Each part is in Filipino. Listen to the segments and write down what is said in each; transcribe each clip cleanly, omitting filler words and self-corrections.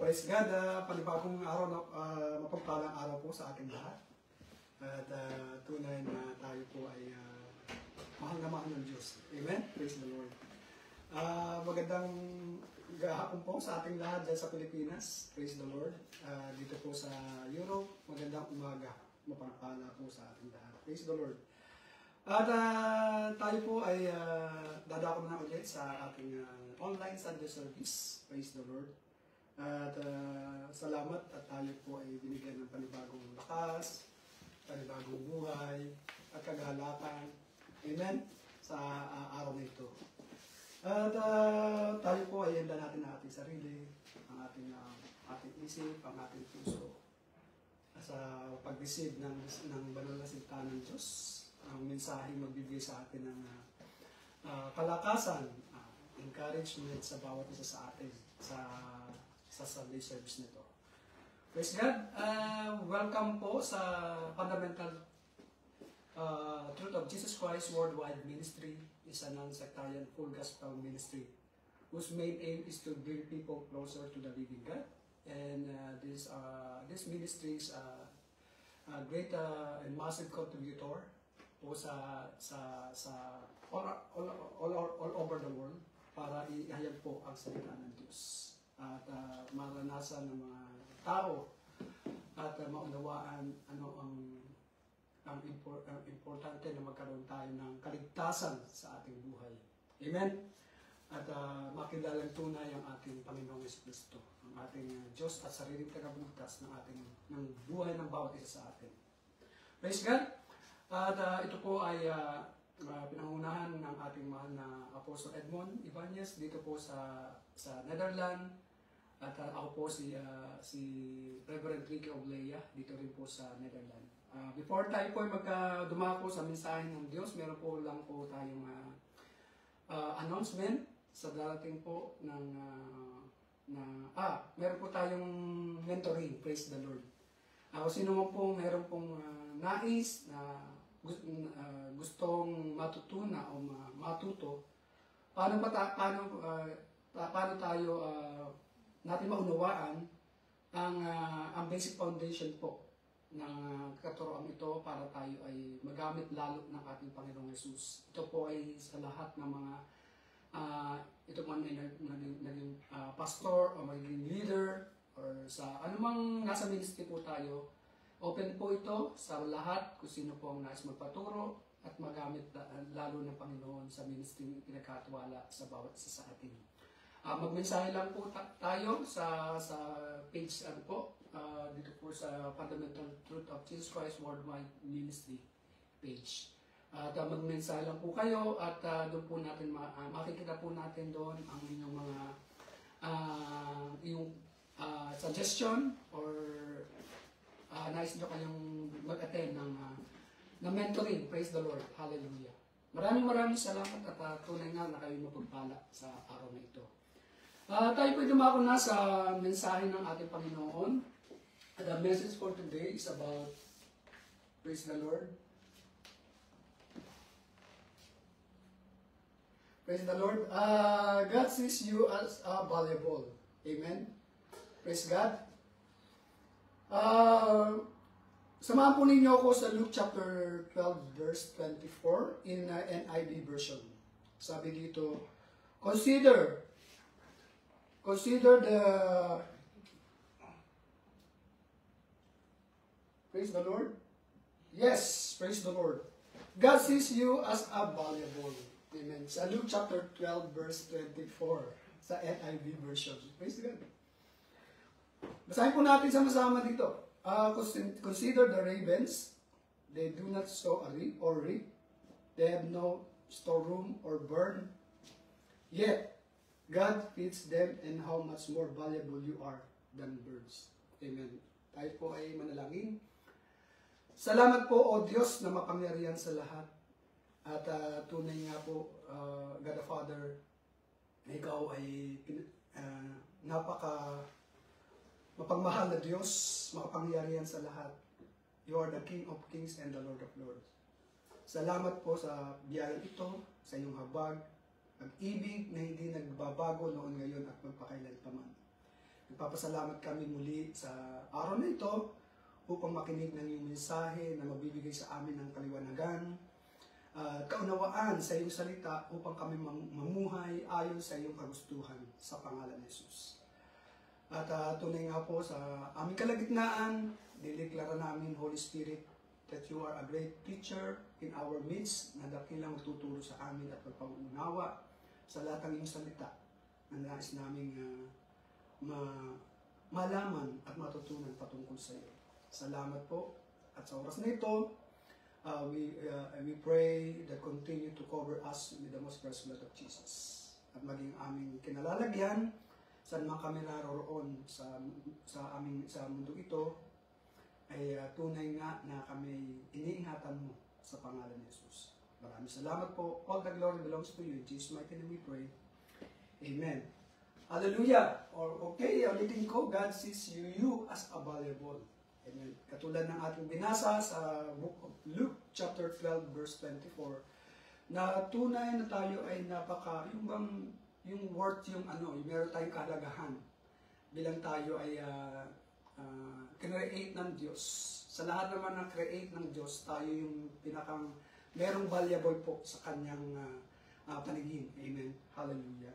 praise God. Panibagong araw na mapagpalang araw po sa ating lahat. At tunay na tayo po ay mahal na mahal ng Diyos. Amen? Praise the Lord. Magandang gahapon po sa ating lahat dyan sa Pilipinas. Praise the Lord. Dito po sa Europe, magandang umaga. Mapagpala po sa ating lahat. Praise the Lord. At tayo po ay dadako na ulit sa ating online Sunday service. Praise the Lord. At salamat at tayo po ay binigyan ng panibagong lakas, panibagong buhay, at kagalakan. Amen? Sa araw na ito. At tayo po ay handa natin ang ating sarili, ang ating isip, ang ating puso sa pag-receive ng banal na salita ng Diyos. Ang mensaheng magbibigay sa atin ng kalakasan, encouragement sa bawat isa sa atin sa Sunday service nito. Praise God! Welcome po sa Fundamental Truth of Jesus Christ Worldwide Ministry. Is a non-sectarian full gospel ministry whose main aim is to bring people closer to the living God. And this ministry is a great and massive contributor po sa all over the world para ihayag po ang salita ng Diyos at maranasan ng mga tao at maunawaan ano ang importante na magkaroon tayo ng kaligtasan sa ating buhay. Amen? At makilalang tunay ang ating Panginoong Jesucristo, ang ating Diyos at sariling tagabugtas ng buhay ng bawat isa sa atin. Praise God! At ito po ay pinangunahan ng ating mahal na Apostle Edmond Ibanez dito po sa Netherlands. At ako po si Reverend Ricky Oblea dito rin po sa Netherlands. Before tayo po ay dumako sa mensahe ng Diyos, meron po lang po tayong announcement sa darating po meron po tayong mentoring, praise the Lord. Kung sino mo pong meron pong nais na gustong matutunan o matuto, paano tayo natin maunawaan ang basic foundation po ng katuroan ito para tayo ay magamit lalo ng ating Panginoong Yesus. Ito po ay sa lahat ng mga ito man ay naging pastor o magiging leader or sa anumang nasa ministry po tayo. Open po ito sa lahat kung sino po ang nais magpaturo at magamit lalo ng Panginoon sa ministry pinagkatiwala sa bawat isa sa atin. Magmensahe lang po tayo sa page dito po sa Fundamental Truth of Jesus Christ Worldwide Ministry page. At magmensahe lang po kayo at doon po natin makikita po natin doon ang inyong mga suggestion or nais nyo kayong mag-attend ng mentoring. Praise the Lord. Hallelujah. Maraming salamat at tunay nga na kayo mapagpala sa araw na ito. Tayo po dumako na sa mensahe ng ating Panginoon. The message for today is about, praise the Lord. Praise the Lord. God sees you as valuable. Amen. Praise God. Samahan po ninyo ako sa Luke chapter 12 verse 24 in NIV version. Sabi dito, Consider the, praise the Lord. Yes, praise the Lord. God sees you as a valuable. Amen. Sa Luke chapter 12 verse 24 sa NIV version. Praise God. Basahin po natin sama-sama dito. Consider the ravens. They do not sow or reap. They have no storeroom or barn. Yet God feeds them, and how much more valuable you are than birds. Amen. Tayo po ay manalangin. Salamat po, O Diyos, na mapangyarihan sa lahat. At tunay nga po, God the Father, na ikaw ay mapagmahal na Diyos, makapangyarihan sa lahat. You are the King of Kings and the Lord of Lords. Salamat po sa biyaya ito, sa iyong habag, pag-ibig na hindi nagbabago noon ngayon at magpakailan pa man. Nagpapasalamat kami muli sa araw na ito upang makinig ng iyong mensahe na magbibigay sa amin ng kaliwanagan, kaunawaan sa iyong salita upang kami mamuhay ayon sa iyong kagustuhan sa pangalan ni Jesus. At tunay nga po sa aming kalagitnaan, dideklara namin, Holy Spirit, that you are a great teacher in our midst na dakilang magtuturo sa amin at magpaunawa sa lahat ng iyong salita na nais namin malaman at matutunan patungkol sa iyo. Salamat po. At sa oras na ito, we pray that continue to cover us with the most precious blood of Jesus. At maging aming kinalalagyan saan man kami naroroon sa mundo ito, ay tunay nga na kami iniingatan mo sa pangalan ni Jesus. Maraming salamat po. All the glory belongs to you. In Jesus' mighty name we pray. Amen. Hallelujah. Okay, ulitin ko, God sees you as a valuable. Amen. Katulad ng ating binasa sa book of Luke chapter 12 verse 24, na tunay na tayo ay yung worth, meron tayong kalagahan bilang tayo ay create ng Diyos. Sa lahat naman ng create ng Diyos, tayo yung merong valuable po sa kanyang paningin. Amen. Hallelujah.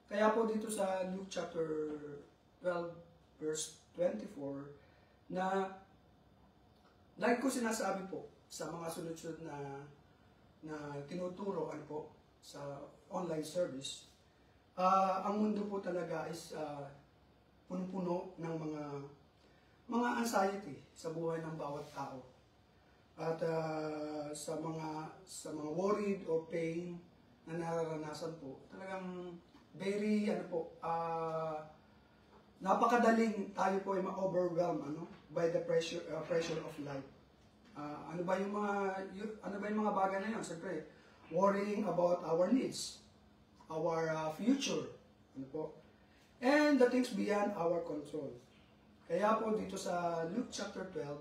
Kaya po dito sa Luke chapter 12 verse 24, na like ko sinasabi po sa mga sunod-sunod na tinuturo sa online service, ang mundo po talaga is puno-puno ng mga anxiety sa buhay ng bawat tao. At sa mga worried or pain na nararanasan po, talagang very napakadaling tayo po ay ma-overwhelm by the pressure of life. Ano ba yung mga bagay na yun? Siyempre, worrying about our needs, our future, and the things beyond our control. Kaya po dito sa Luke chapter 12,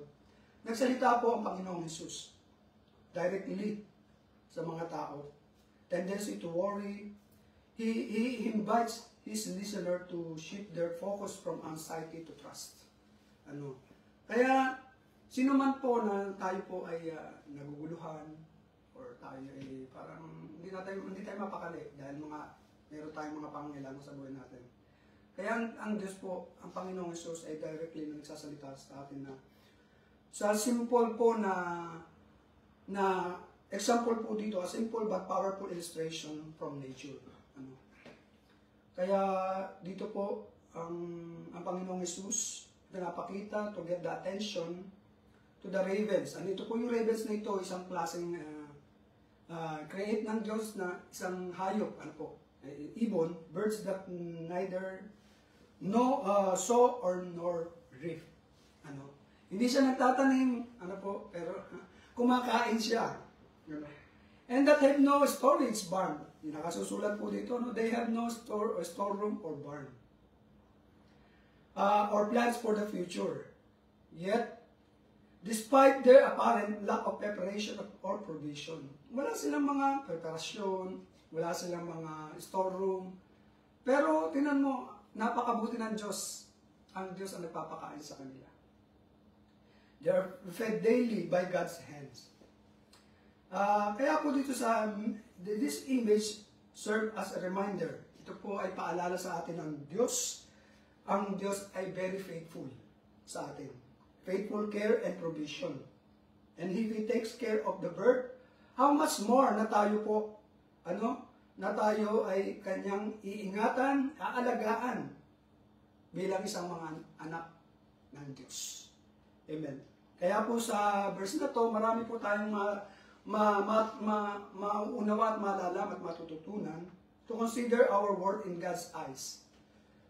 nagsalita po ang Panginoong Jesus directly sa mga tao. Tendency to worry. He invites his listener to shift their focus from anxiety to trust. Kaya sino man po na tayo po ay naguguluhan or tayo ay parang hindi tayo mapakali dahil meron tayong mga pangangailangan sa buhay natin. Kaya ang Diyos po, ang Panginoong Jesus ay directly na nagsasalita sa atin na sa simple po na example po dito, a simple but powerful illustration from nature. Kaya dito po ang Panginoong Jesus pinapakita to get the attention to the ravens. Ito po yung ravens na ito, isang klaseng create ng Diyos na isang hayop, ibon, birds that neither sow or nor reap. Hindi siya nagtatanim, pero kumakain siya. And that have no storage barn. Nakasusulat po dito, they have no storeroom or barn. Or plans for the future. Yet, despite their apparent lack of preparation or provision, wala silang mga preparasyon, wala silang mga storeroom. Pero, tinan mo, napakabuti ng Diyos. Ang Diyos ang nagpapakain sa kanila. They are fed daily by God's hands. Kaya po dito this image serve as a reminder. Ito po ay paalala sa atin ng Diyos. Ang Diyos ay very faithful sa atin. Faithful care and provision. And if He takes care of the bird, how much more na tayo po, na tayo ay kanyang iingatan, aalagaan bilang isang mga anak ng Diyos. Amen. Kaya po sa verse na to, marami po tayong mauunawa at malalam at matututunan to consider our worth in God's eyes,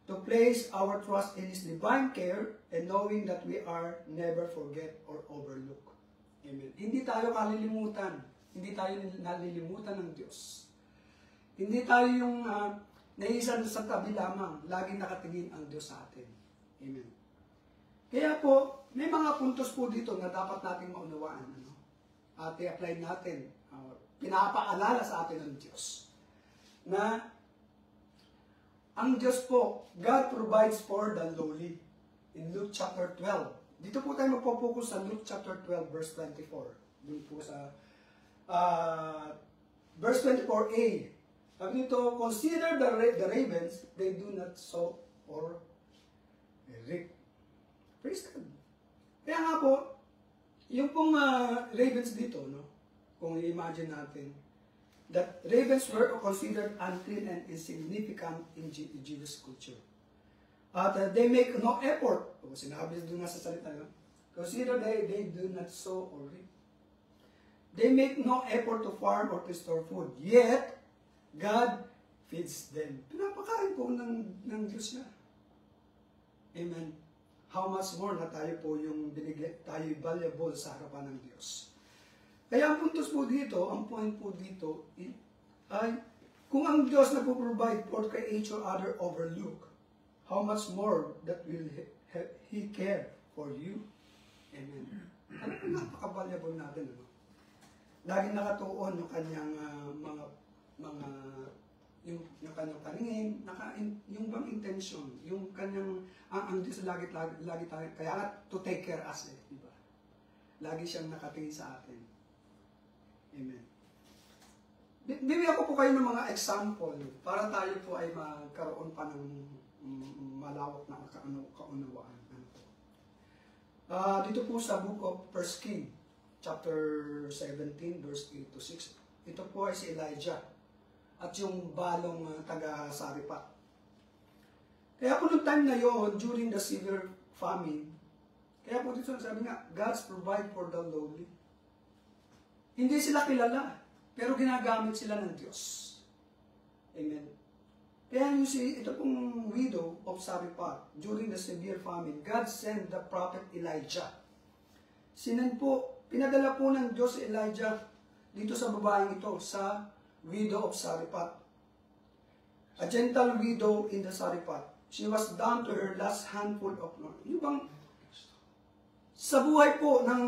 to place our trust in His divine care, and knowing that we are never forget or overlook. Amen. Hindi tayo kalilimutan. Hindi tayo nalilimutan ng Diyos. Hindi tayo yung naisan sa tabi lamang. Laging nakatingin ang Diyos sa atin. Amen. Kaya po, may mga puntos po dito na dapat nating maunawaan. At i-apply natin. Pinapaalala sa atin ng Diyos na ang Diyos po, God provides for the lowly. In Luke chapter 12. Dito po tayo magpo-focus sa Luke chapter 12, verse 24. Doon po sa verse 24a. Sabi nito, consider the ravens, they do not sow or reap. Praise God. Kaya nga po, yung pong ravens dito, no? Kung i-imagine natin, that ravens were considered unclean and insignificant in Jewish culture. At they make no effort. O sinabi doon nga sa salita, no? Consider they do not sow or reap. They make no effort to farm or to store food. Yet, God feeds them. Pinapakain po ng Diyos niya. Amen. How much more na tayo po yung binigay, tayo valuable sa harapan ng Diyos. Kaya ang puntos po dito, ang point po dito, ay kung ang Diyos na po-provide for creation other overlook, how much more that will He care for you? Amen. Ano napaka-valuable natin, ano? Laging nakatuon yung kanyang yung kanyang paningin, yung bang intention, yung kanyang, ang Diyos lagi tayo, kaya nga to take care us, di ba? Lagi siyang nakatingin sa atin. Amen. Bibigyan ko po kayo ng mga example para tayo po ay magkaroon pa ng malawak na kaunawaan. Dito po sa book of 1 King, chapter 17, verse 8 to 6. Ito po ay si Elijah at yung balong taga-Saripat. Kaya po nung time na yon, during the severe famine, kaya po dito sabi nga, God's provide for the lowly. Hindi sila kilala, pero ginagamit sila ng Diyos. Amen. Kaya ito pong widow of Saripat, during the severe famine, God sent the prophet Elijah. Pinadala po ng Diyos si Elijah dito sa babaeng ito, sa widow of Saripat. A gentle widow in the Saripat. She was down to her last handful of money. Yung bang, sa buhay po ng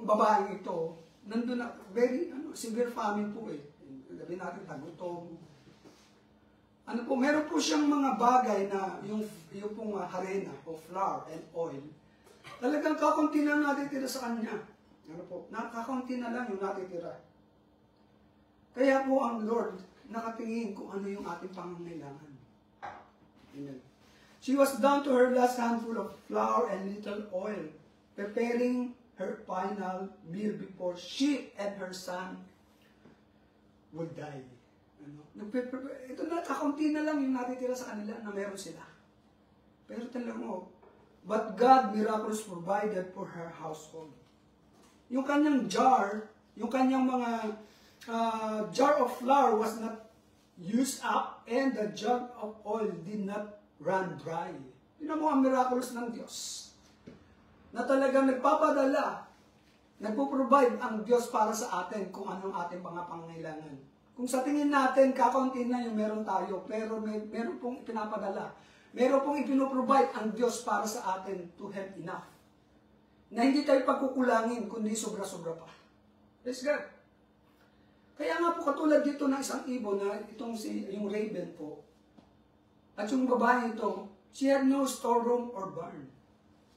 babaeng ito, nandun na, very severe famine po eh. Sabi natin, tagutom. Meron po siyang mga bagay na yung pong harina o flour and oil. Talagang kakunti na natitira sa kanya. Kakaunti na lang yung natitira. Kaya po ang Lord nakatingin kung ano yung ating pangangailangan. Amen. She was down to her last handful of flour and little oil, preparing her final meal before she and her son would die. Ito na, kakaunti na lang yung natitira sa kanila na meron sila. Pero talagang but God miraculously provided for her household. Yung kanyang jar, yung kanyang mga jar of flour was not used up and the jug of oil did not run dry. Yun ang miraculous ng Diyos. Na talagang nagpapadala, nagpo-provide ang Diyos para sa atin kung anong ating mga pangangailangan. Kung sa tingin natin, kakaunti na yung meron tayo, pero meron pong ipinapadala. Meron pong ipinoprovide ang Diyos para sa atin to have enough. Na hindi tayo pagkukulangin, kundi sobra-sobra pa. Praise God. Kaya nga po katulad dito ng isang ibon na yung raven po. At yung babae ito, she had no storeroom or barn.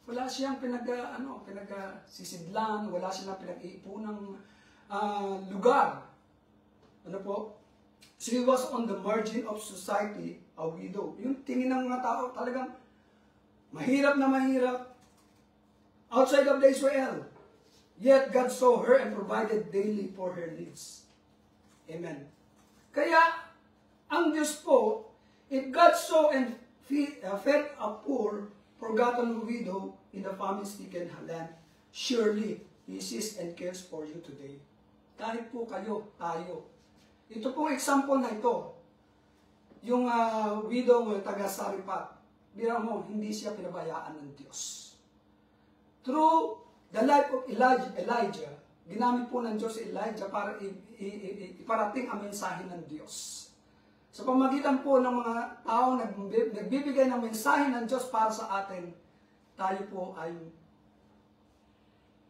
Wala siyang pinag-sisidlan, wala siyang pinag-iipunang lugar. She was on the margin of society, a widow. Yung tingin ng mga tao talagang mahirap na mahirap. Outside of the Israel. Yet God saw her and provided daily for her needs. Amen. Kaya, ang Diyos po, if God saw and fed a poor, forgotten widow in the famine-stricken land, surely He sees and cares for you today. Kahit po kayo, tayo. Ito pong example na ito. Yung widow taga-Saripat, bira mo, hindi siya pinabayaan ng Diyos. Through the life of Elijah, ginamit po ng Diyos si Elijah para iparating ang mensahe ng Diyos. Sa pamagitan po ng mga tao nagbibigay ng mensahe ng Diyos para sa atin, tayo po ay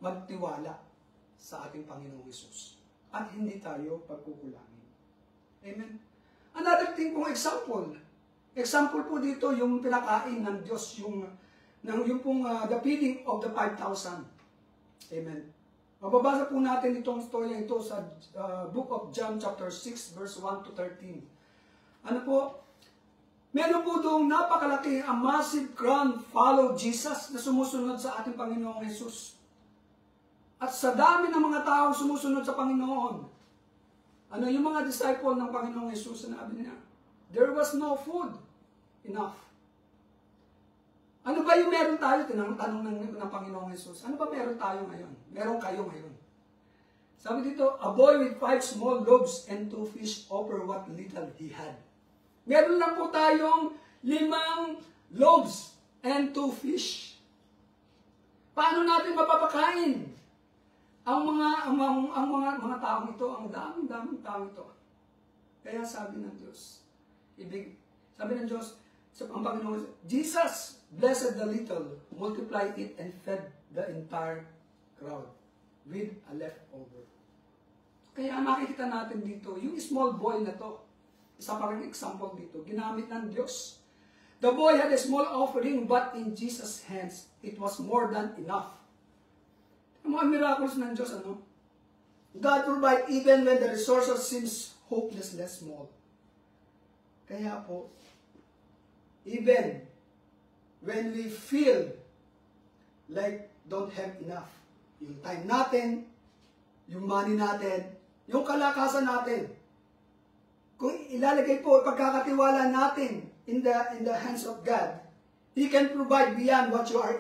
magtiwala sa ating Panginoong Hesus. At hindi tayo pagkukulangin. Amen. Another thing pong example, Example po dito, yung pinakain ng Diyos, yung pong the feeding of the 5,000. Amen. Mababasa po natin itong storya ito sa book of John chapter 6 verse 1 to 13. Ano po? Meron po doong napakalaki, a massive crowd follow Jesus na sumusunod sa ating Panginoong Jesus. At sa dami ng mga tao sumusunod sa Panginoon, ano yung mga disciple ng Panginoong Jesus, sinabi niya, there was no food enough. Ano ba yung meron tayo? Tanong ng Panginoong Jesus. Ano ba meron tayo ngayon? Meron kayo ngayon. Sabi dito, a boy with 5 small loaves and 2 fish offer what little he had. Meron lang po tayong 5 loaves and 2 fish. Paano natin mapapakain ang mga taong ito, ang daming taong ito? Kaya sabi ng Diyos, sabi ng Diyos, ang Panginoon, Jesus blessed the little, multiplied it, and fed the entire crowd with a leftover. Kaya makikita natin dito, yung small boy na to, isa pa rin example dito, ginamit ng Diyos. The boy had a small offering, but in Jesus' hands, it was more than enough. Ang mga miracles ng Diyos, ano? God provide even when the resources seems hopelessly small. Kaya po, even when we feel like don't have enough, yung time natin, yung money natin, yung kalakasan natin, kung ilalagay po, pagkakatiwala natin in the hands of God, He can provide beyond what you are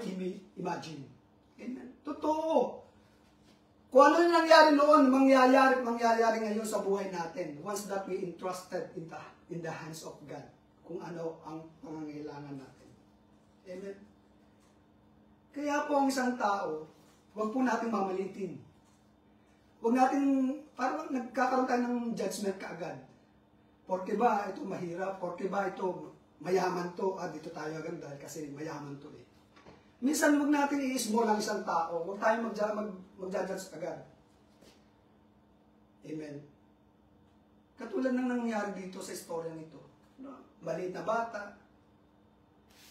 imagining. Amen. Totoo. Kung ano yung nangyari noon, mangyayari ngayon sa buhay natin once that we entrusted in the hands of God. Kung ano ang pangangailangan natin. Amen. Kaya po ang isang tao, huwag po natin mamalitin. Huwag natin, parang nagkakaroon tayo ng judgment kaagad. Porque ba ito mahirap? Porque ba ito mayaman to? Dito tayo agad dahil kasi mayaman to eh. Minsan huwag natin i-small ang isang tao. Huwag tayo mag-judge agad. Amen. Katulad ng nangyari dito sa istorya nito. Maliit na bata,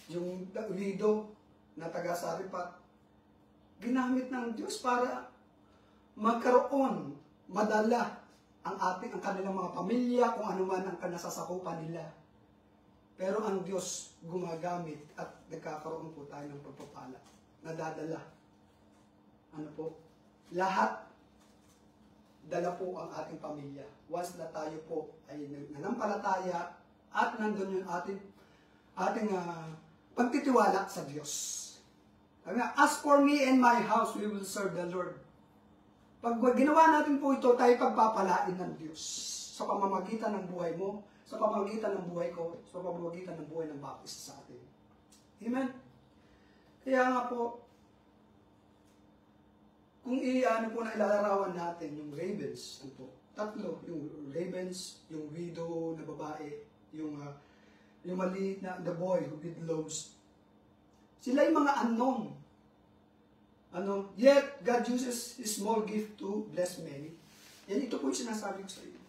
yung widow na taga-Saripat, ginamit ng Diyos para magkaroon, madala ang kanilang mga pamilya, kung ano man ang nasasakupan nila. Pero ang Diyos gumagamit at nagkakaroon po tayo ng pagpapala, nadadala. Ano po? Lahat, dala po ang ating pamilya. Once na tayo po ay nanampalataya at nandun yung ating pagtitiwala sa Diyos. As for me and my house, we will serve the Lord. Pag ginawa natin po ito, tayo pagpapalain ng Diyos sa pamamagitan ng buhay mo, sa pamamagitan ng buhay ko, sa pamamagitan ng buhay ng bawat isa sa atin. Amen? Kaya nga po, kung ilalarawan natin yung ravens, tatlo, yung ravens, yung widow na babae, yung maliit na the boy who did loaves. Sila yung mga unknown. Yet God uses His small gift to bless many. Yan, ito po yung sinasabi ko sa inyo.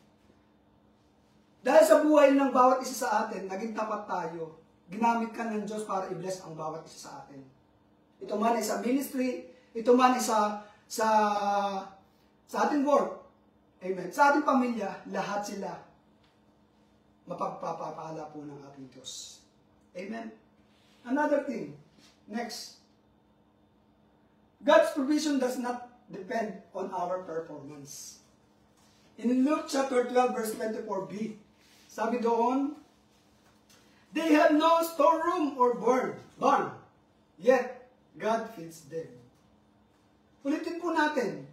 Dahil sa buhay ng bawat isa sa atin, naging tapat tayo. Ginamit ka ng Diyos para i-bless ang bawat isa sa atin. Ito man ay sa ministry, ito man ay sa ating work. Amen. Sa ating pamilya, lahat sila mapagpapala po ng ating Diyos. Amen. Another thing, next. God's provision does not depend on our performance. In Luke chapter 12 verse 24b, sabi doon, they have no storeroom or barn, yet God feeds them. Ulitin po natin,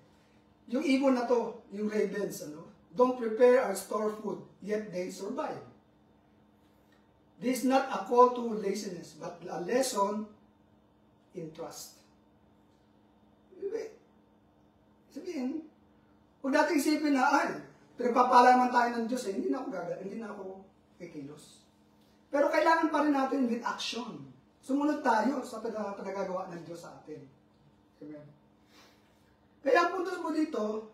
yung ibon na to, yung ravens, don't prepare or store food, yet they survive. This is not a call to laziness, but a lesson in trust. Sabihin, huwag natin isipin na, pinagpapala naman tayo ng Diyos, hindi na ako kikilos. Pero kailangan pa rin natin with action. Sumunod tayo sa pinagagawa ng Diyos sa atin. Amen. Kaya ang puntos mo dito,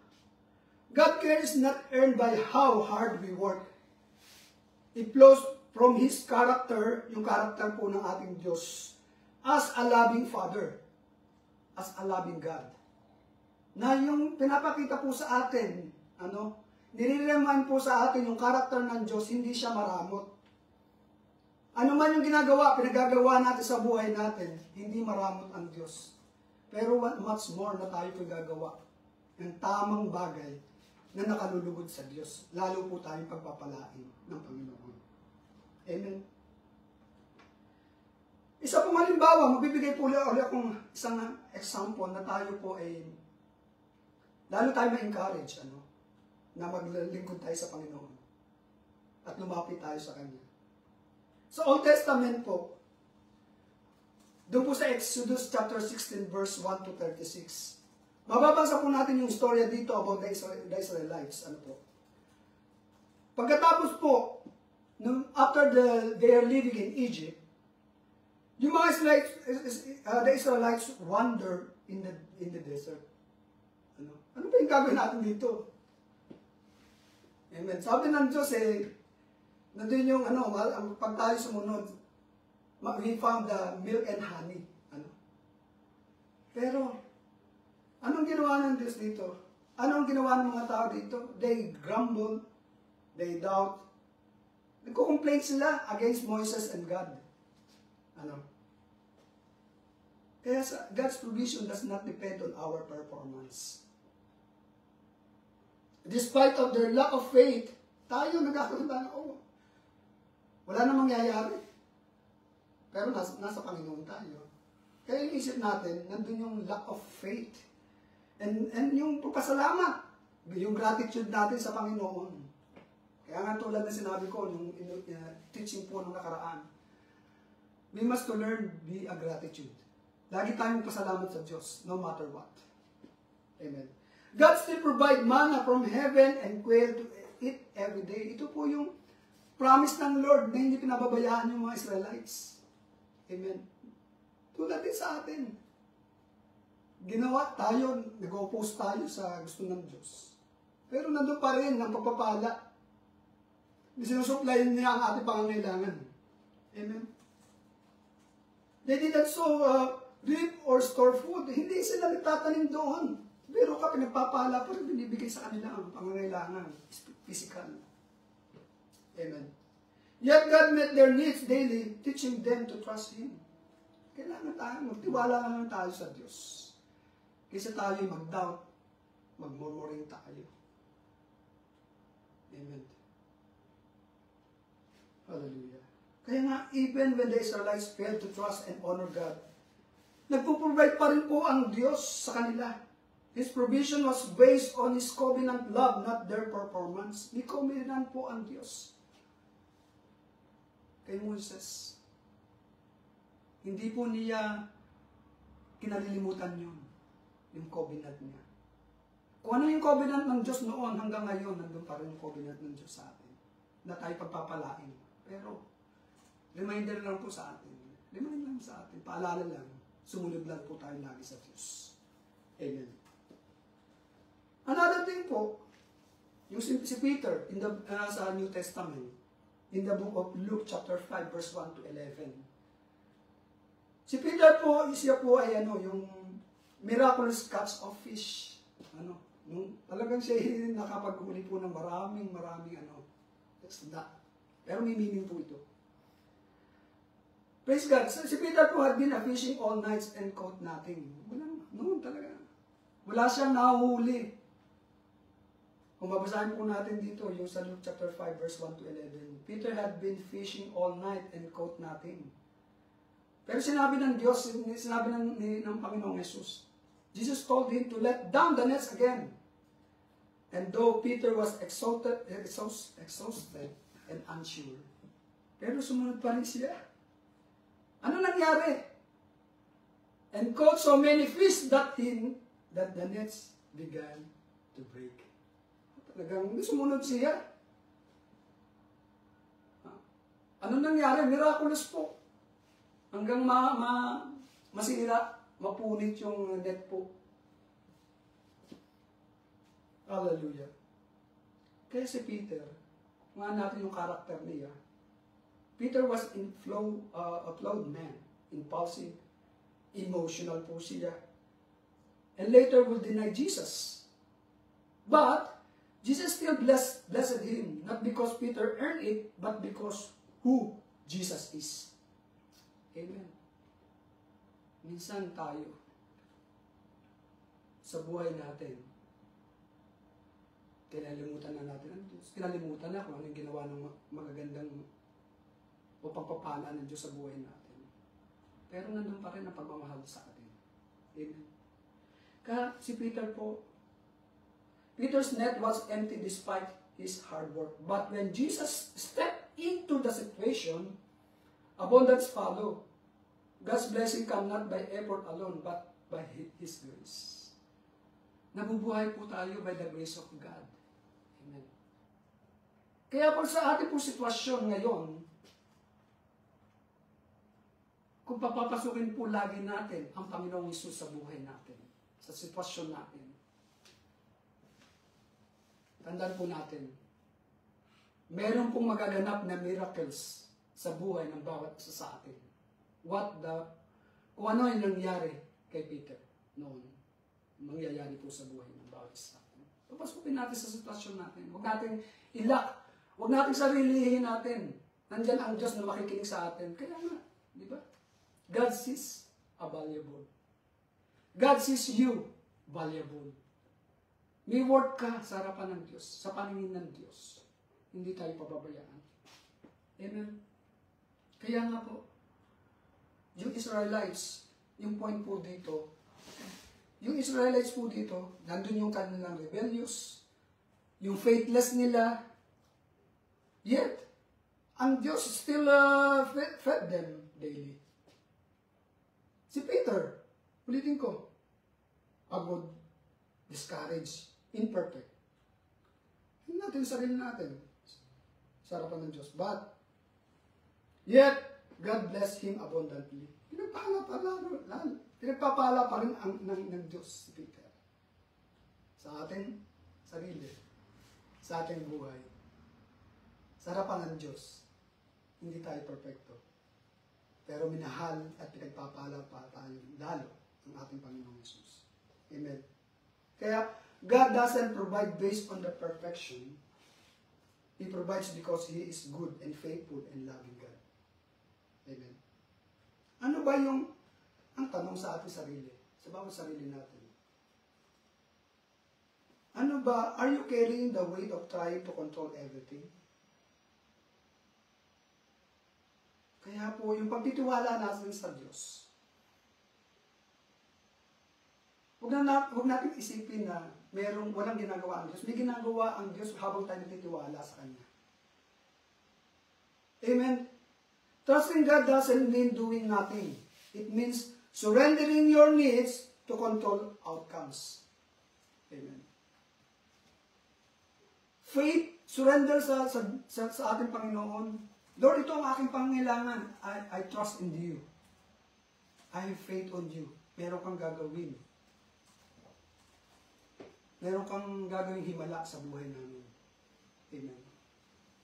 God care is not earned by how hard we work. It flows from His character, yung character po ng ating Diyos, as a loving Father, as a loving God. Na yung pinapakita po sa atin, nililiman po sa atin yung character ng Diyos, hindi siya maramot. Ano man yung pinagagawa natin sa buhay natin, hindi maramot ang Diyos. Pero much more na tayo po gagawa ng tamang bagay na nakalulugod sa Diyos. Lalo po tayong pagpapalain ng Panginoon. Amen. Isa pong halimbawa, magbibigay po ulit akong isang example na tayo po ay lalo tayo ma-encourage na maglingkod tayo sa Panginoon at lumapit tayo sa Kanya. Sa Old Testament po, doon po sa Exodus chapter 16 verse 1 to 36. Mababasa po natin yung storya dito about the Israelites. Pagkatapos po, after they are living in Egypt, yung mga the Israelites wander in the desert. Ano ba yung gagawin natin dito? Amen. Sabi ng Diyos nandun yung pag tayo sumunod, we found the milk and honey. Pero, anong ginawa ng Diyos dito? Anong ginawa ng mga tao dito? They grumble, they doubt, nagko-complain sila against Moses and God. Kaya God's provision does not depend on our performance. Despite of their lack of faith, tayo nagkakaroon tayo, wala namang mangyayari. Pero nasa Panginoon tayo. Kaya yung isip natin, nandun yung lack of faith. And yung pagpasalamat, yung gratitude natin sa Panginoon. Kaya nga tulad na sinabi ko, yung teaching po nung nakaraan, we must to learn be a gratitude. Lagi tayong pasalamat sa Diyos, no matter what. Amen. God still provide manna from heaven and quail to eat every day. Ito po yung promise ng Lord na hindi pinababayaan yung mga Israelites. Amen. Tulad din sa atin. Ginawa tayo, nag-oppose tayo sa gusto ng Diyos. Pero nandun pa rin ang pagpapala. Sinusuplayin niya ang ating pangangailangan. Amen. They did not sow reap or store food. Hindi sila nagtatanim doon. Pero kapag nagpapala pa rin, binibigay sa kanila ang pangangailangan. Physical. Amen. Yet God met their needs daily, teaching them to trust Him. Kailangan tayo, magtiwala lang tayo sa Diyos. Kaysa tayo mag-doubt, mag-murmuring tayo. Amen. Hallelujah. Kaya nga, even when the Israelites failed to trust and honor God, nagpo-provide pa rin po ang Diyos sa kanila. His provision was based on His covenant love, not their performance. May covenant po ang Diyos kay Moses. Hindi po niya kinalilimutan yun, yung covenant niya. Kung ano yung covenant ng Diyos noon, hanggang ngayon, nandun pa rin yung covenant ng Diyos sa atin, na tayo pagpapalain. Pero, reminder lang po sa atin. Reminder lang sa atin. Paalala lang. Sumunod lang po tayo lagi sa Diyos. Amen. Another thing po, yung si Peter sa New Testament, in the book of Luke chapter 5 verse 1 to 11. Si Peter po, siya po ay yung miraculous catch of fish. Talagang siya nakapaghuli po ng maraming isda. Pero may meaning po ito. Praise God. Si Peter po had been a fishing all nights and caught nothing. Noon talaga. Wala siyang nahuli. Kung babasahin po natin dito, yung sa Luke chapter 5, verse 1 to 11. Peter had been fishing all night and caught nothing. Pero sinabi ng Diyos, sinabi ng Panginoong Jesus, Jesus told him to let down the nets again. And though Peter was exhausted and unsure, pero sumunod pa rin siya. Ano nangyari? And caught so many fish that the nets began to break. Talagang sumunod siya. Ano nangyari? Miraculous po. Hanggang masira, mapunit yung net po. Hallelujah. Kaya si Peter, nga natin yung karakter niya, Peter was a flawed man, impulsive, emotional po siya, and later will deny Jesus. But Jesus still blessed him, not because Peter earned it, but because who Jesus is. Amen. Minsan tayo, sa buhay natin, kinalimutan na natin ang Diyos. Kinalimutan na kung anong ginawa ng magagandang o pagpapala ng Diyos sa buhay natin. Pero nandun pa rin ang pagmamahal sa atin. Amen. Kaya si Peter po, Peter's net was empty despite his hard work. But when Jesus stepped into the situation, abundance followed. God's blessing come not by effort alone, but by His grace. Nabubuhay po tayo by the grace of God. Amen. Kaya po sa ating po sitwasyon ngayon, kung papapasukin po lagi natin ang Panginoong Hesus sa buhay natin, sa sitwasyon natin, tandaan po natin, meron pong magaganap na miracles sa buhay ng bawat isa sa atin. Kung ano yung nangyari kay Peter noon, mangyayari po sa buhay ng bawat isa. Papasukin natin sa sitwasyon natin. Huwag natin ilak. Huwag natin sarilihin natin. Nandyan ang Diyos na makikinig sa atin. Kaya nga, di ba? God sees a valuable. God sees you valuable. May worth ka sa harapan ng Diyos, sa paningin ng Diyos. Hindi tayo pababayaan. Amen? Kaya nga po, yung Israelites, yung point po dito, yung Israelites po dito, nandun yung kanilang rebellious, yung faithless nila, yet, ang Diyos still fed them daily. Si Peter, ulitin ko, pagod, discouraged, imperfect. Hindi natin sarili natin sa harapan ng Diyos. But, yet, God blessed him abundantly. Pinagpapala pa rin ng Diyos si Peter. Sa ating sarili, sa ating buhay, sa harapan ng Diyos, hindi tayo perfecto. Pero minahal at pinagpapala pa tayo lalo ng ating Panginoong Hesus. Amen. Kaya, God doesn't provide based on the perfection. He provides because He is good and faithful and loving God. Amen. Ano ba ang tanong sa ating sarili? Sa bawat sarili natin. Ano ba, are you carrying the weight of trying to control everything? Kaya po, yung pagtitiwala natin sa Diyos, huwag natin isipin na walang ginagawa ang Diyos. May ginagawa ang Diyos habang tayo nagtitiwala sa Kanya. Amen? Trusting God doesn't mean doing nothing. It means surrendering your needs to control outcomes. Amen. Faith, surrender sa ating Panginoon. Lord, ito ang aking pangangailangan. I trust in you. I have faith on you. Meron kang gagawin. Meron kang gagawing himala sa buhay namin. Amen.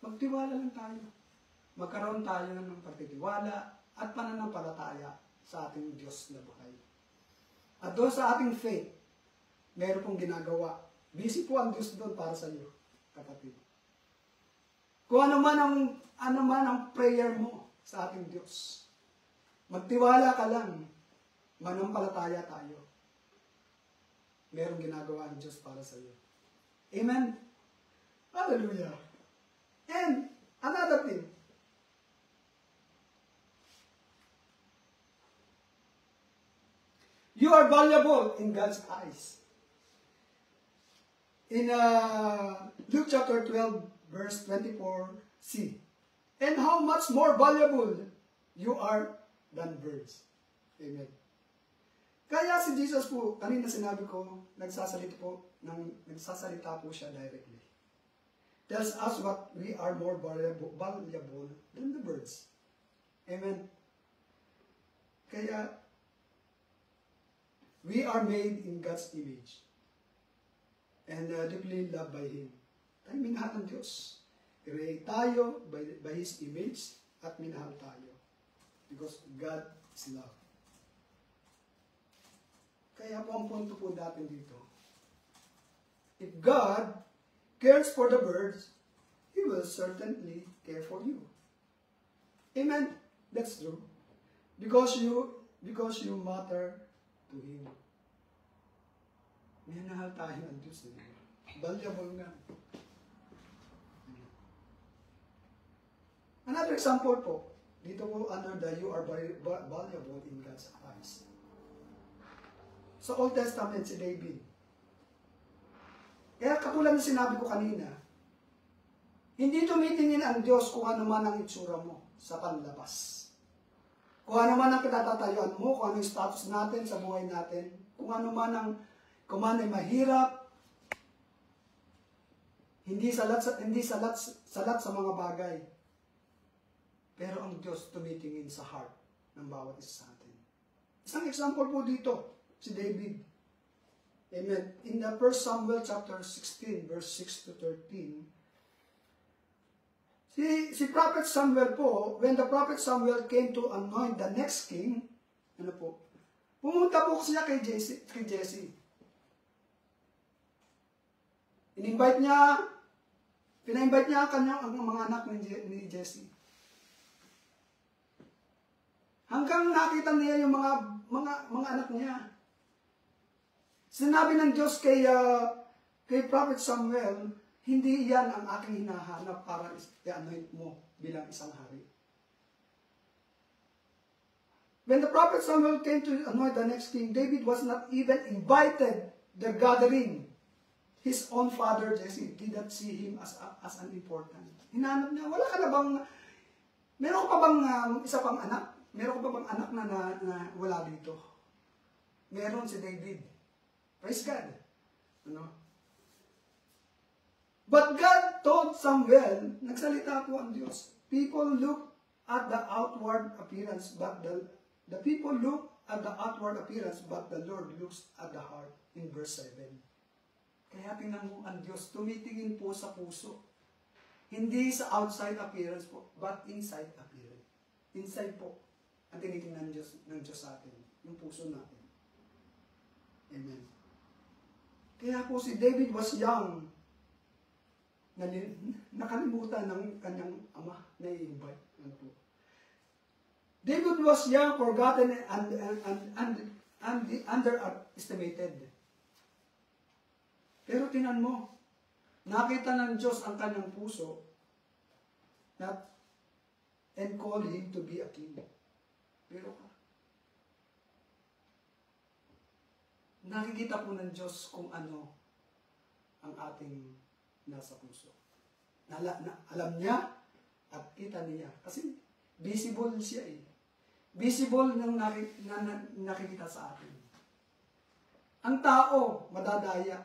Magtiwala lang tayo. Magkaroon tayo ng pagtitiwala at pananampalataya sa ating Diyos na buhay. At doon sa ating faith, meron pong ginagawa. Busy po ang Diyos doon para sa iyo, kapatid. Kung ano man ang prayer mo sa ating Diyos, magtiwala ka lang, manampalataya tayo. Merong ginagawa ang Diyos para sa iyo. Amen? Hallelujah! And, another thing, you are valuable in God's eyes. In Luke chapter 12, verse 24c. And how much more valuable you are than birds. Amen. Kaya si Jesus po, kanina sinabi ko, nagsasalita po siya directly. Tells us what we are more valuable than the birds. Amen. Kaya, we are made in God's image and deeply loved by Him. Tayo minahal ng Diyos. Create tayo by His image at minahal tayo. Because God is love. Kaya po ang punto po natin dito, if God cares for the birds, He will certainly care for you. Amen? That's true. Because you matter to Him. Minahal tayo ng Diyos. Valuable nga. Another example po, dito po under the you are valuable in God's eyes. Sa Old Testament, si David. Kaya katulad ng sinabi ko kanina, hindi tumitingin ang Diyos kung ano man ang itsura mo sa panlabas. Kung ano man ang kinatatayuan mo, kung ano yung status natin sa buhay natin, kung ano man ay mahirap, hindi salat sa mga bagay. Pero ang Diyos tumitingin sa heart ng bawat isa sa atin. Isang example po dito, si David. Amen. In the 1 Samuel chapter 16, verse 6 to 13, si Prophet Samuel po, when the Prophet Samuel came to anoint the next king, pumunta po siya kay Jesse. Pina-invite niya ang mga anak ni Jesse. Hanggang nakita niya yung mga anak niya. Sinabi ng Diyos kay Prophet Samuel, hindi yan ang aking hinahanap para i-anoint mo bilang isang hari. When the Prophet Samuel came to anoint the next king, David was not even invited the gathering. His own father, Jesse, did not see him as an important. Hinahanap niya, wala ka na bang, meron ka pa bang isa pang anak? Meron ka pa bang anak na wala dito? Meron si David. Praise God. But God told Samuel, nagsalita po ang Diyos, people look at the outward appearance, but the people look at the outward appearance, but the Lord looks at the heart. In verse 7. Kaya tingnan mo, ang Diyos tumitingin po sa puso. Hindi sa outside appearance po, but inside appearance. Inside po, ang tinitingnan ng Diyos sa atin, yung puso natin. Amen. Kaya po si David was young, nakalimutan ng kanyang ama na i-invite. David was young, forgotten, and underestimated. Pero tinan mo, nakita ng Diyos ang kanyang puso and call him to be a king. Pero nakikita po ng Diyos kung ano ang ating nasa puso. Alam niya at kita niya. Kasi visible siya eh. Visible ng nakikita sa atin. Ang tao, madadaya.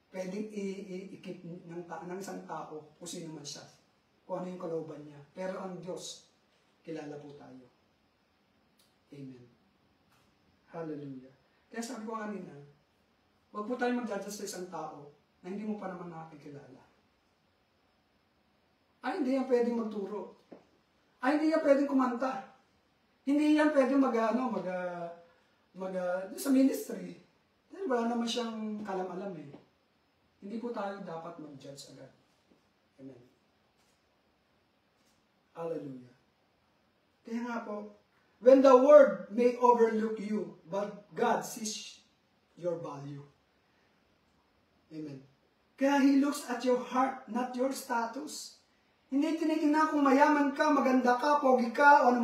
Pwedeng i-keep ng isang tao kung sino man siya. Kung ano yung kalooban niya. Pero ang Diyos, kilala po tayo. Amen. Hallelujah. Kaya sabi ko kanina, huwag po tayo mag-judge sa isang tao na hindi mo pa naman nakikilala. Ay, hindi yan pwedeng magturo. Ay, hindi yan pwedeng kumanta. Hindi yan pwedeng sa ministry. Dahil wala naman siyang kalam-alam eh. Hindi po tayo dapat mag-judge agad. Amen. Hallelujah. Kaya nga po, when the world may overlook you, but God sees your value. Amen. Kaya He looks at your heart, not your status. Hindi tinitingnan kung mayaman ka, maganda ka, pogi ka, o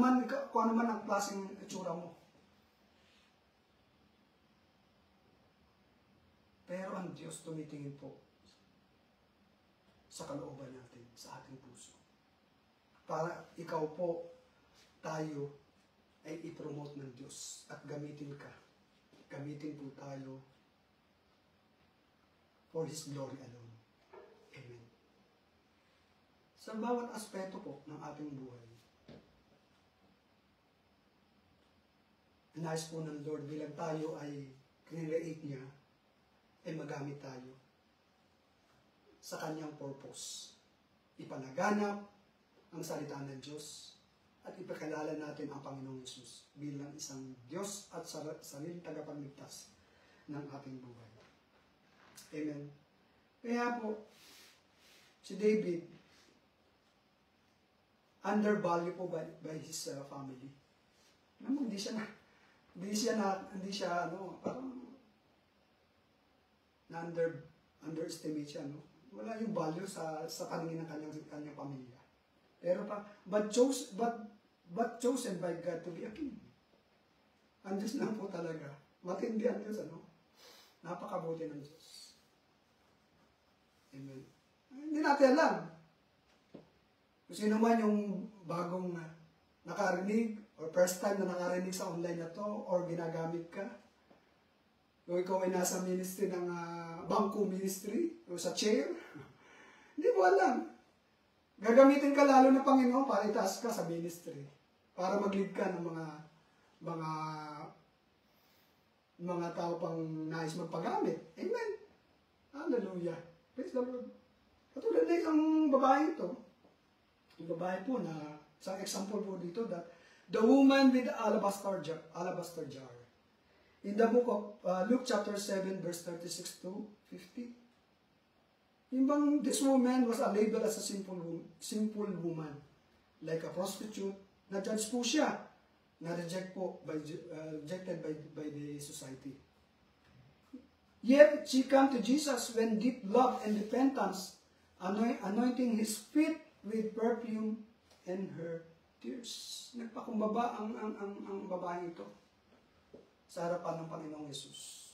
kung ano man ang klaseng itsura mo. Pero ang Diyos tumitingin po sa kalooban natin, sa ating puso. Para ikaw po, tayo, ay i-promote ng Diyos at gamitin ka. Gamitin po tayo for His glory alone. Amen. Sa bawat aspeto po ng ating buhay, nais po ng Lord bilang tayo ay create niya, ay magamit tayo sa kanyang purpose. Ipanaganap ang salita ng Diyos at ipakilala natin ang Panginoong Yesus bilang isang Diyos at sariling tagapagligtas ng ating buhay. Amen. Kaya po, si David, undervalued po by his family. Naman, hindi siya parang underestimate siya, no? Wala yung value sa paningin ng kanyang pamilya. Pero but chosen by God to be a king. Ang Diyos lang po talaga. Matindi ang Diyos, Napakabuti ng Diyos. Amen. Hindi natin alam. Kung sino man yung bagong nakarinig or first time na nakarinig sa online na to or ginagamit ka, kung ikaw ay nasa ministry ng bangko ministry o sa chair, hindi mo alam. Gagamitin ka lalo ng Panginoon para itaas ka sa ministry. Para mag-lead ka ng mga tao pang nais magpagamit. Amen. Hallelujah. Praise the Lord. Katulad na isang babae ito. Yung babae po na, isang example po dito, that the woman with the alabaster jar. In the book of Luke chapter 7 verse 36 to 50. This woman was labeled as a simple woman. Like a prostitute. Na-judge po siya. Na-rejected by the society. Yet, she came to Jesus when deep love and repentance, anointing his feet with perfume and her tears. Nagpakumbaba ang babaeng ito sa harapan ng Panginoong Yesus.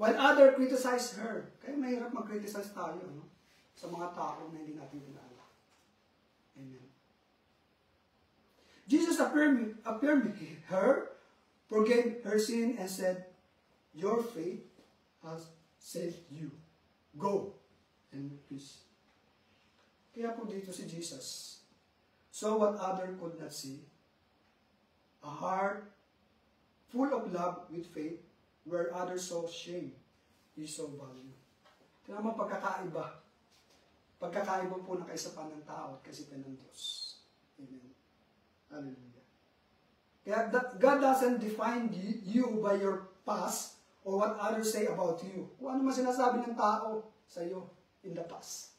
While others criticize her, kaya mahirap mag-criticize tayo sa mga tao na hindi natin kilala. Amen. Jesus affirmed her, forgave her sin, and said, "Your faith has saved you. Go and peace." Kaya po dito si Jesus saw what others could not see. A heart full of love with faith, where others saw shame, he saw value. Ito naman pagkakaiba. Pagkakaiba po ng kaisapan ng tao at kaisipan ng Diyos. Amen. Hallelujah. Kaya God doesn't define you by your past or what others say about you. Kung ano man sinasabi ng tao sa iyo in the past.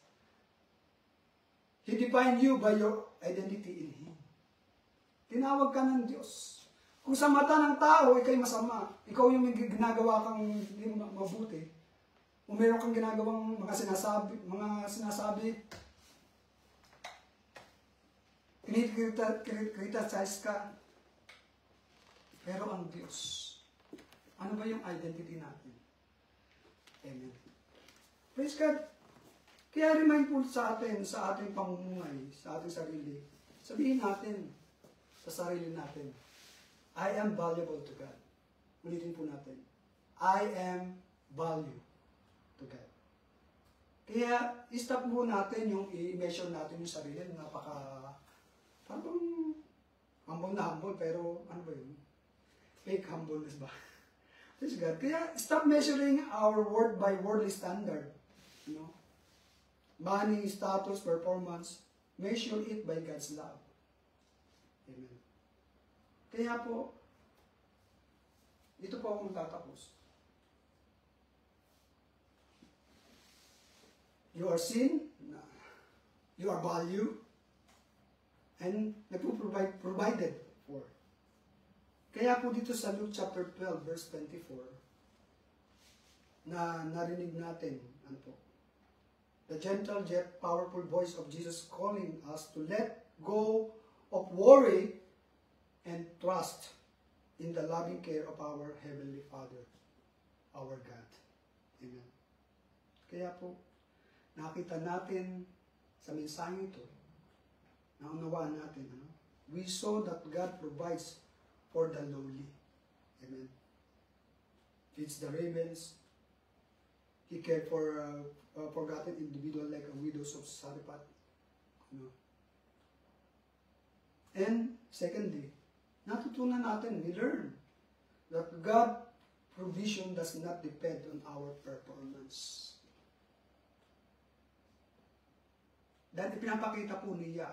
He defined you by your identity in Him. Tinawag ka ng Diyos. Kung sa mata ng tao, ikay masama, ikaw yung ginagawa kang hindi mabuti, o meron kang ginagawang mga sinasabi, criticize ka, pero ang Diyos, ano ba yung identity natin? Amen. Praise God. Kaya remind po sa atin, sa ating pamumuhay, sa ating sarili, sabihin natin sa sarili natin, I am valuable to God. Ulitin po natin. I am value to God. Kaya, stop mo natin yung i-measure natin yung sarili. Parang humble na humble, pero ano ba yun? Fake humbleness ba? Praise God. Kaya, stop measuring our worth by worldly standard. Money, status, performance, measure it by God's love. Amen. Kaya po, dito po ako magtatapos. You are seen, you are valued, and provided for. Kaya po dito sa Luke chapter 12, verse 24, na narinig natin, the gentle yet powerful voice of Jesus calling us to let go of worry and trust in the loving care of our Heavenly Father, our God. Amen. Kaya po, nakita natin sa mensahe ito, naunawaan natin, we saw that God provides for the lowly. Amen. Feeds the ravens. He cared for a forgotten individual like a widow of Sarephat. And secondly, natutunan natin, we learn that God's provision does not depend on our performance. Dahil ipinapakita po niya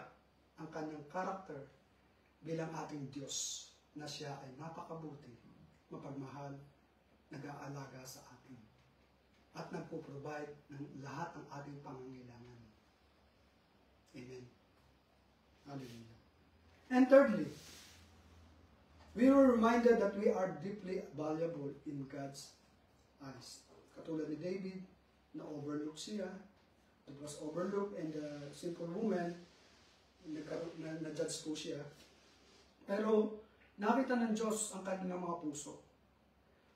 ang kanyang karakter bilang ating Diyos na siya ay napakabuti, mapagmahal, nag-aalaga sa atin, at nagpo-provide ng lahat ng ating pangangailangan. Amen. Hallelujah. And thirdly, we were reminded that we are deeply valuable in God's eyes. Katulad ni David, na-overlook siya, it was overlooked, and the simple woman, na-judge po siya. Pero, nakita ng Diyos ang kanilang mga puso.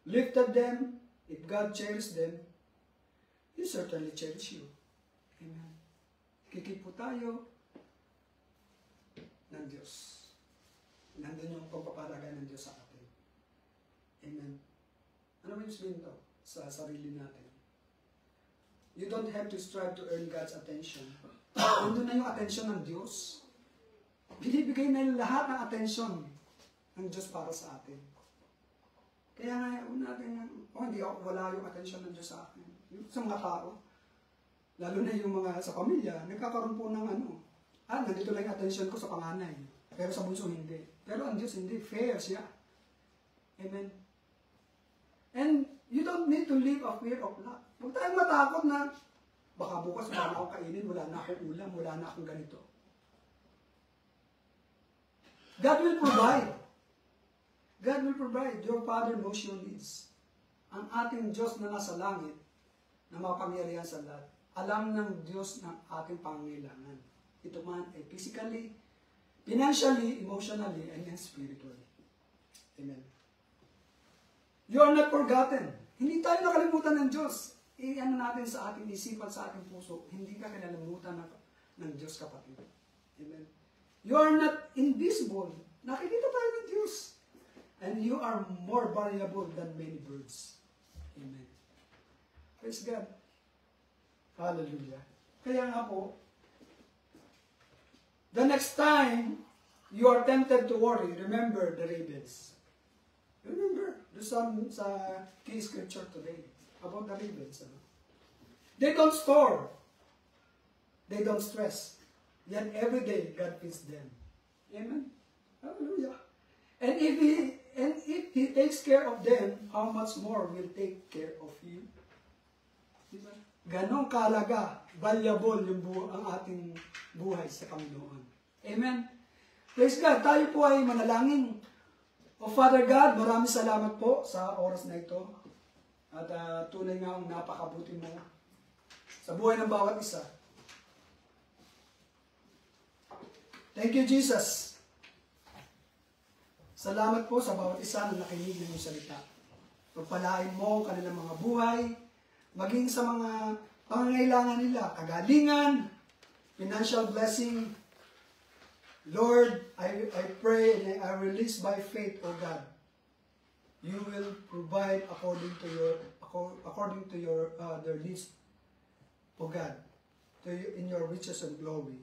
Lifted them, if God cherished them, He certainly cherish you. Amen. Kikip po tayo ng Diyos. Nandun yung pagpapalagay ng Diyos sa atin. Amen. Ano ba yung sabihin to sa sarili natin? You don't have to strive to earn God's attention. Nandun na yung attention ng Diyos. Binibigay na yung lahat ng attention ng Diyos para sa atin. Kaya nga, natin, hindi ako, wala yung attention ng Diyos sa akin. Sa mga tao, lalo na yung mga sa pamilya, nagkakaroon po ng nandito lang yung attention ko sa panganay. Pero sa bunso hindi. Pero ang Diyos hindi. Fair siya. Amen. And you don't need to live a fear of lack. Huwag tayong matakot na baka bukas wala na akong kainin, wala na akong ulam, wala na akong ganito. God will provide. God will provide. Your Father knows your needs. Ang ating Diyos na nasa langit, na mapangyarihan sa lahat, alam ng Diyos ng ating pangangailangan. Ito man ay physically, financially, emotionally, and then spiritually. Amen. You are not forgotten. Hindi tayo nakalimutan ng Diyos. Ano natin sa ating isipan, sa ating puso, hindi ka kinalimutan ng Diyos, kapatid. Amen. You are not invisible. Nakikita tayo ng Diyos. And you are more valuable than many birds. Amen. Praise God. Hallelujah. Kaya nga po, the next time you are tempted to worry, remember the ravens. Remember, there's some key scripture today about the ravens. They don't store. They don't stress. Yet every day, God feeds them. Amen? Hallelujah. And if He takes care of them, how much more will take care of you? Diba? Ganong kahalaga, valuable ang ating buhay sa Panginoon. Amen? Praise God. Tayo po ay manalangin. O Father God, maraming salamat po sa oras na ito. At tunay nga ang napakabuti mo sa buhay ng bawat isa. Thank you, Jesus. Salamat po sa bawat isa na nakinig ng iyong salita. Pagpalain mo ang kanilang mga buhay, maging sa mga pangangailangan nila, kagalingan, financial blessing. Lord, I pray and I release by faith, O God, you will provide according to your their needs, O God, in your riches and glory.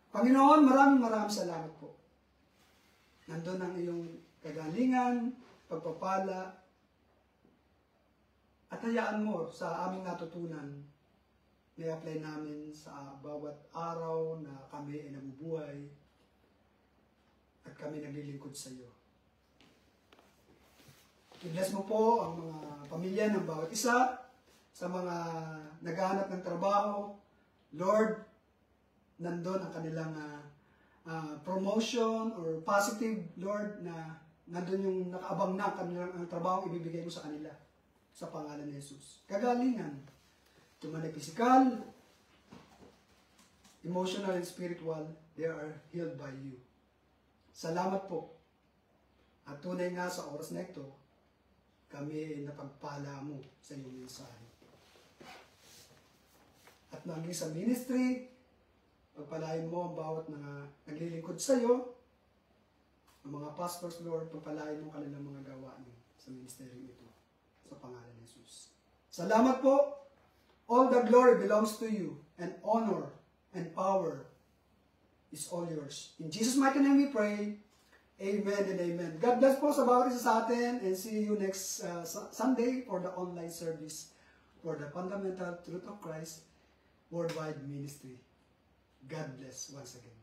Panginoon, maraming salamat po. Nandun ang iyong kagalingan, pagpapala, at hayaan mo sa aming natutunan, na-apply namin sa bawat araw na kami ay nabubuhay at kami naglilingkod sa iyo. I-bless mo po ang mga pamilya ng bawat isa, sa mga naghahanap ng trabaho. Lord, nandun ang kanilang promotion or positive, Lord, na nandun yung nakaabang na ang trabaho ibibigay mo sa kanila sa pangalan ni Jesus. Kagalingan, tumanay physical, emotional, and spiritual, they are healed by you. Salamat po. At tunay nga sa oras na ito, kami ay napagpala mo sa iyong mensahe. At maging sa ministry, pagpalain mo ang bawat mga naglilingkod sa iyo, ang mga pastors, Lord, pagpalain mo kanilang mga gawain sa ministeryo ito, sa pangalan ni Jesus. Salamat po. All the glory belongs to you, and honor and power is all yours. In Jesus' mighty name we pray. Amen and amen. God bless po sa bawat isa sa atin, and see you next Sunday for the online service for the Fundamental Truth of Christ Worldwide Ministry. God bless once again.